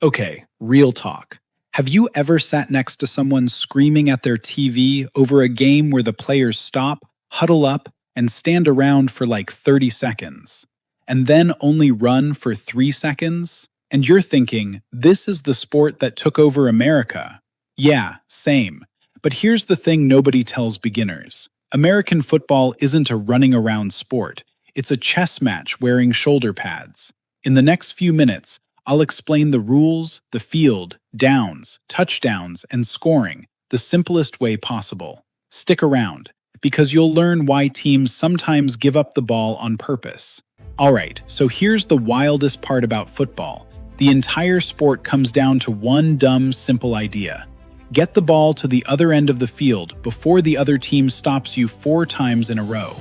Okay, real talk. Have you ever sat next to someone screaming at their TV over a game where the players stop, huddle up, and stand around for like 30 seconds, and then only run for 3 seconds? And you're thinking, this is the sport that took over America. Yeah, same. But here's the thing nobody tells beginners. American football isn't a running around sport. It's a chess match wearing shoulder pads. In the next few minutes, I'll explain the rules, the field, downs, touchdowns, and scoring the simplest way possible. Stick around, because you'll learn why teams sometimes give up the ball on purpose. Alright, so here's the wildest part about football. The entire sport comes down to one dumb, simple idea. Get the ball to the other end of the field before the other team stops you 4 times in a row.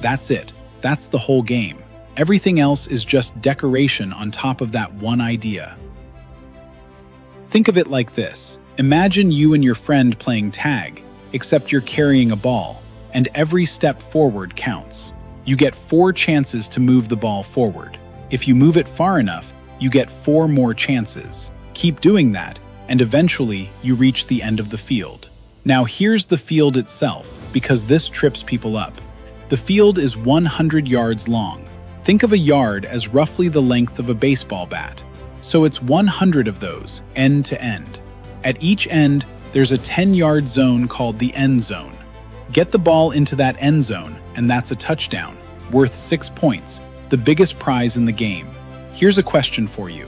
That's it. That's the whole game. Everything else is just decoration on top of that one idea. Think of it like this. Imagine you and your friend playing tag, except you're carrying a ball, and every step forward counts. You get 4 chances to move the ball forward. If you move it far enough, you get 4 more chances. Keep doing that, and eventually you reach the end of the field. Now here's the field itself, because this trips people up. The field is 100 yards long. Think of a yard as roughly the length of a baseball bat. So it's 100 of those, end to end. At each end, there's a 10-yard zone called the end zone. Get the ball into that end zone, and that's a touchdown, worth 6 points, the biggest prize in the game. Here's a question for you.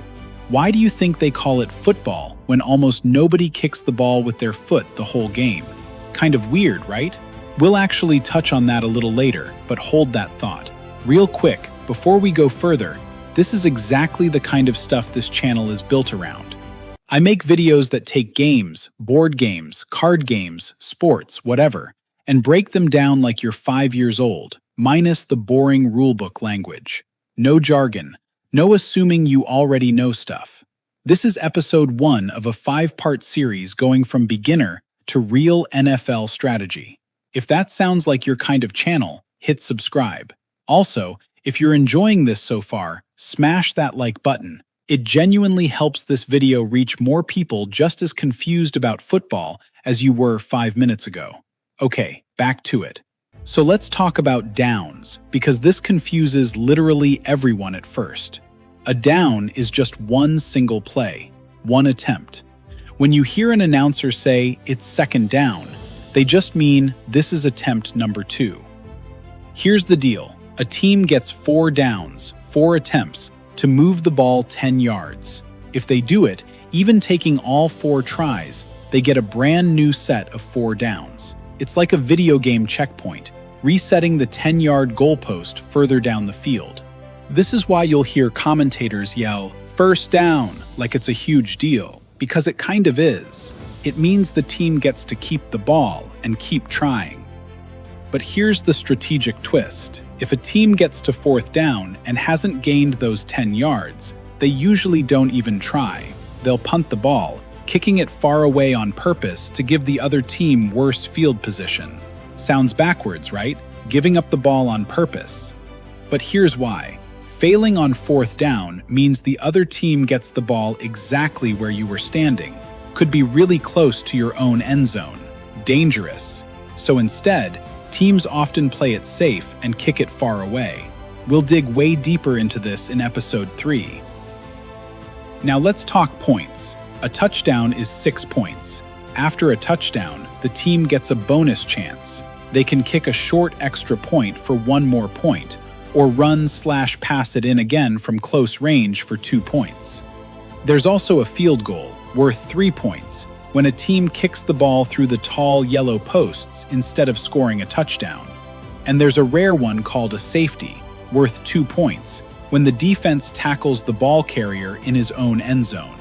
Why do you think they call it football when almost nobody kicks the ball with their foot the whole game? Kind of weird, right? We'll actually touch on that a little later, but hold that thought. Real quick, before we go further, this is exactly the kind of stuff this channel is built around. I make videos that take games, board games, card games, sports, whatever, and break them down like you're 5 years old, minus the boring rulebook language. No jargon, no assuming you already know stuff. This is episode 1 of a 5-part series going from beginner to real NFL strategy. If that sounds like your kind of channel, hit subscribe. Also, if you're enjoying this so far, smash that like button. It genuinely helps this video reach more people just as confused about football as you were 5 minutes ago. Okay, back to it. So let's talk about downs, because this confuses literally everyone at first. A down is just one single play, one attempt. When you hear an announcer say, "It's second down," they just mean this is attempt number 2. Here's the deal. A team gets 4 downs, 4 attempts, to move the ball 10 yards. If they do it, even taking all 4 tries, they get a brand new set of 4 downs. It's like a video game checkpoint, resetting the 10-yard goalpost further down the field. This is why you'll hear commentators yell, "First down," like it's a huge deal, because it kind of is. It means the team gets to keep the ball and keep trying. But here's the strategic twist. If a team gets to 4th down and hasn't gained those 10 yards, they usually don't even try. They'll punt the ball, kicking it far away on purpose to give the other team worse field position. Sounds backwards, right? Giving up the ball on purpose. But here's why. Failing on 4th down means the other team gets the ball exactly where you were standing. Could be really close to your own end zone. Dangerous. So instead, teams often play it safe and kick it far away. We'll dig way deeper into this in episode 3. Now let's talk points. A touchdown is 6 points. After a touchdown, the team gets a bonus chance. They can kick a short extra point for 1 more point, or run/pass it in again from close range for 2 points. There's also a field goal, worth 3 points, when a team kicks the ball through the tall yellow posts instead of scoring a touchdown. And there's a rare one called a safety, worth 2 points, when the defense tackles the ball carrier in his own end zone.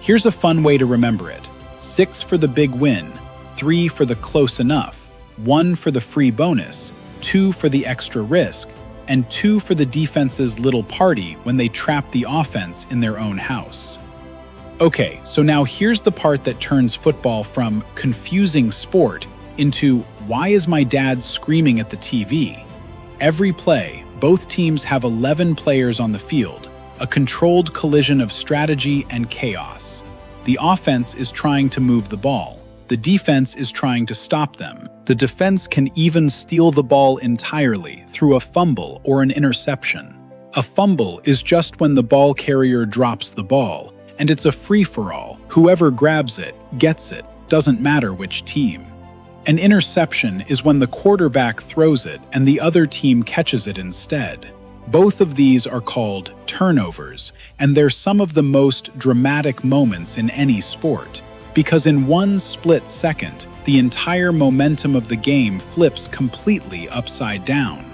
Here's a fun way to remember it. 6 for the big win, 3 for the close enough, 1 for the free bonus, 2 for the extra risk, and 2 for the defense's little party when they trap the offense in their own house. Okay, so now here's the part that turns football from confusing sport into why is my dad screaming at the TV? Every play, both teams have 11 players on the field, a controlled collision of strategy and chaos. The offense is trying to move the ball. The defense is trying to stop them. The defense can even steal the ball entirely through a fumble or an interception. A fumble is just when the ball carrier drops the ball, and it's a free-for-all. Whoever grabs it, gets it, doesn't matter which team. An interception is when the quarterback throws it and the other team catches it instead. Both of these are called turnovers, and they're some of the most dramatic moments in any sport, because in one split second, the entire momentum of the game flips completely upside down.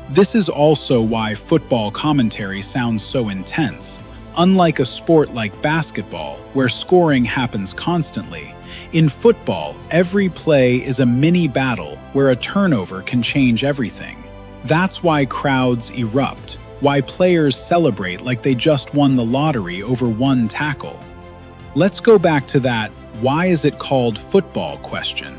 This is also why football commentary sounds so intense. Unlike a sport like basketball, where scoring happens constantly, in football, every play is a mini battle where a turnover can change everything. That's why crowds erupt, why players celebrate like they just won the lottery over one tackle. Let's go back to that "why is it called football" question.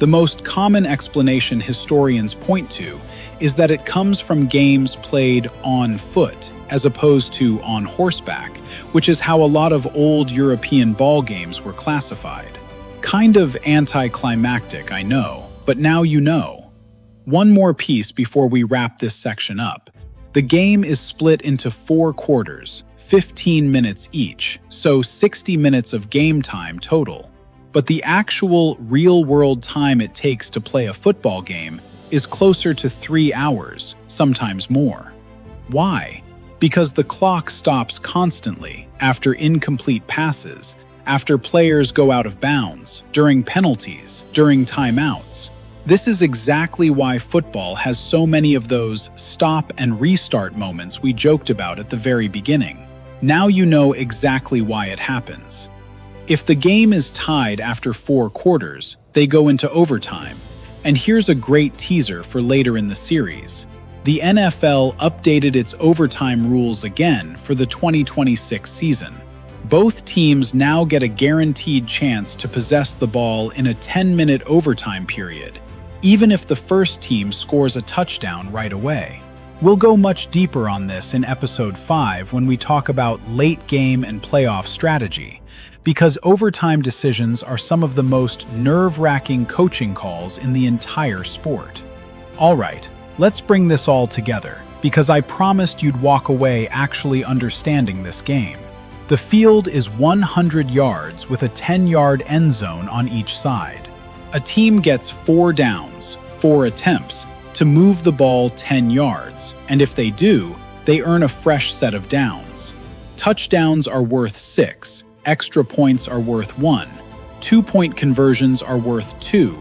The most common explanation historians point to is that it comes from games played on foot as opposed to on horseback, which is how a lot of old European ball games were classified. Kind of anticlimactic, I know, but now you know. One more piece before we wrap this section up. The game is split into 4 quarters, 15 minutes each, so 60 minutes of game time total. But the actual real-world time it takes to play a football game is closer to 3 hours, sometimes more. Why? Because the clock stops constantly after incomplete passes, after players go out of bounds, during penalties, during timeouts. This is exactly why football has so many of those stop and restart moments we joked about at the very beginning. Now you know exactly why it happens. If the game is tied after 4 quarters, they go into overtime. And here's a great teaser for later in the series. The NFL updated its overtime rules again for the 2026 season. Both teams now get a guaranteed chance to possess the ball in a 10-minute overtime period, even if the first team scores a touchdown right away. We'll go much deeper on this in episode 5 when we talk about late game and playoff strategy, because overtime decisions are some of the most nerve-wracking coaching calls in the entire sport. All right, let's bring this all together, because I promised you'd walk away actually understanding this game. The field is 100 yards with a 10-yard end zone on each side. A team gets 4 downs, 4 attempts, to move the ball 10 yards, and if they do, they earn a fresh set of downs. Touchdowns are worth 6, extra points are worth 1, 2-point conversions are worth 2,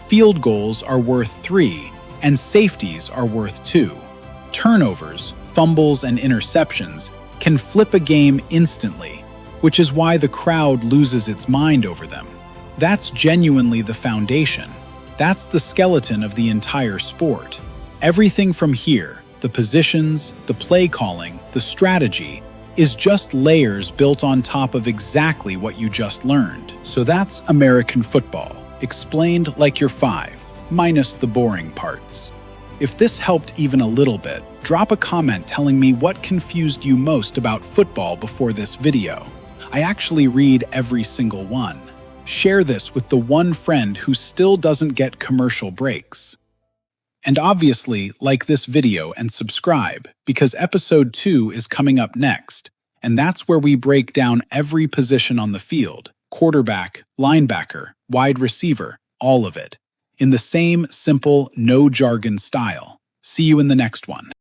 field goals are worth 3, and safeties are worth 2. Turnovers, fumbles, and interceptions can flip a game instantly, which is why the crowd loses its mind over them. That's genuinely the foundation. That's the skeleton of the entire sport. Everything from here, the positions, the play calling, the strategy, is just layers built on top of exactly what you just learned. So that's American football, explained like you're 5, minus the boring parts. If this helped even a little bit, drop a comment telling me what confused you most about football before this video. I actually read every single one. Share this with the one friend who still doesn't get commercial breaks. And obviously, like this video and subscribe, because episode 2 is coming up next, and that's where we break down every position on the field: quarterback, linebacker, wide receiver, all of it, in the same simple, no jargon style. See you in the next one.